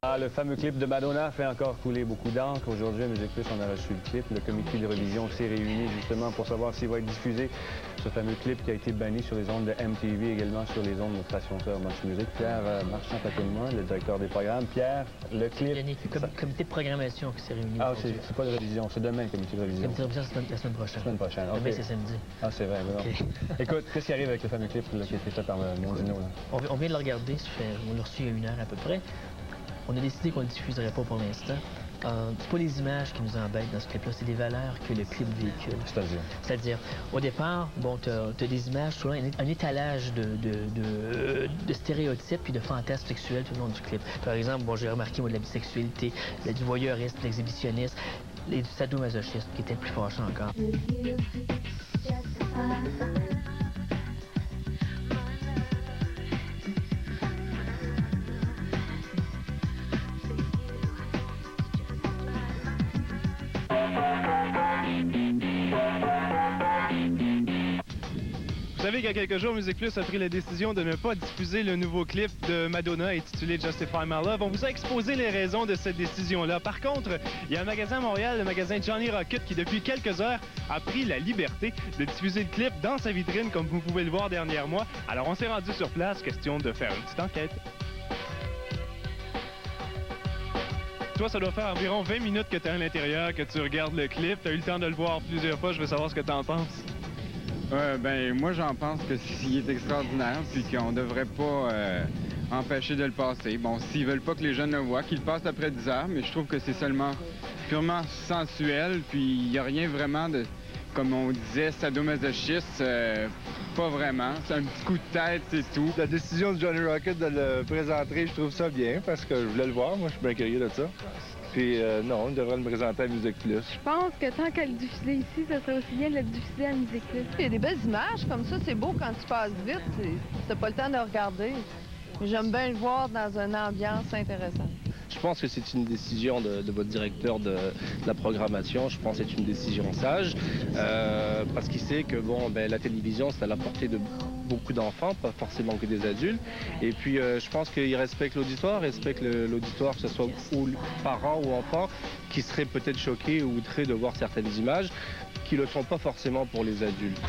Ah, le fameux clip de Madonna fait encore couler beaucoup d'encre. Aujourd'hui, à Musique Plus, on a reçu le clip. Le comité de révision s'est réuni justement pour savoir s'il va être diffusé. Ce fameux clip qui a été banni sur les ondes de MTV, également sur les ondes de Station Sœur Much Music. Pierre Marchand est à côté de moi, le directeur des programmes. Pierre, le clip... Le comité de programmation qui s'est réuni. Ah, c'est pas de révision, c'est demain le comité de révision. Le comité de révision, c'est la semaine prochaine. La semaine prochaine, OK. Demain, c'est samedi. Ah, c'est vrai, bon. Okay. Écoute, qu'est-ce qui arrive avec le fameux clip là, qui a été fait par Mondino? On vient de le regarder, on l'a reçu il y a 1 heure à peu près. On a décidé qu'on ne le diffuserait pas pour l'instant. C'est pas les images qui nous embêtent dans ce clip-là, c'est les valeurs que le clip véhicule. C'est-à-dire, au départ, bon, t'as des images, souvent un étalage de stéréotypes puis de fantasmes sexuels tout le long du clip. Par exemple, bon, j'ai remarqué, moi, de la bisexualité, du voyeurisme, de l'exhibitionnisme, et du sadomasochisme, qui était le plus fâchant encore. Vous savez qu'il y a quelques jours, Musique Plus a pris la décision de ne pas diffuser le nouveau clip de Madonna intitulé Justify My Love. On vous a exposé les raisons de cette décision-là. Par contre, il y a un magasin à Montréal, le magasin Johnny Rocket, qui depuis quelques heures a pris la liberté de diffuser le clip dans sa vitrine, comme vous pouvez le voir derrière moi. Alors on s'est rendu sur place, question de faire une petite enquête. Toi, ça doit faire environ 20 minutes que tu es à l'intérieur, que tu regardes le clip. Tu as eu le temps de le voir plusieurs fois. Je veux savoir ce que tu en penses. Ben, moi, j'en pense que s'il est extraordinaire, puis qu'on devrait pas empêcher de le passer. Bon, s'ils veulent pas que les jeunes le voient, qu'ils le passent après 10 heures, mais je trouve que c'est seulement purement sensuel, puis il n'y a rien vraiment de, comme on disait, sadomasochiste, pas vraiment. C'est un petit coup de tête, c'est tout. La décision de Johnny Rocket de le présenter, je trouve ça bien, parce que je voulais le voir, moi, je suis bien curieux de ça. Puis non, on devrait le présenter à Musique Plus. Je pense que tant qu'à le diffuser ici, ça serait aussi bien de le diffuser à Musique Plus. Il y a des belles images comme ça, c'est beau quand tu passes vite, t'as pas le temps de regarder. J'aime bien le voir dans une ambiance intéressante. Je pense que c'est une décision de votre directeur de la programmation. Je pense que c'est une décision sage, parce qu'il sait que bon, ben, la télévision, c'est à la portée de beaucoup d'enfants, pas forcément que des adultes. Et puis, je pense qu'il respecte l'auditoire, que ce soit ou parents ou enfants, qui seraient peut-être choqués ou outrés de voir certaines images qui ne le sont pas forcément pour les adultes.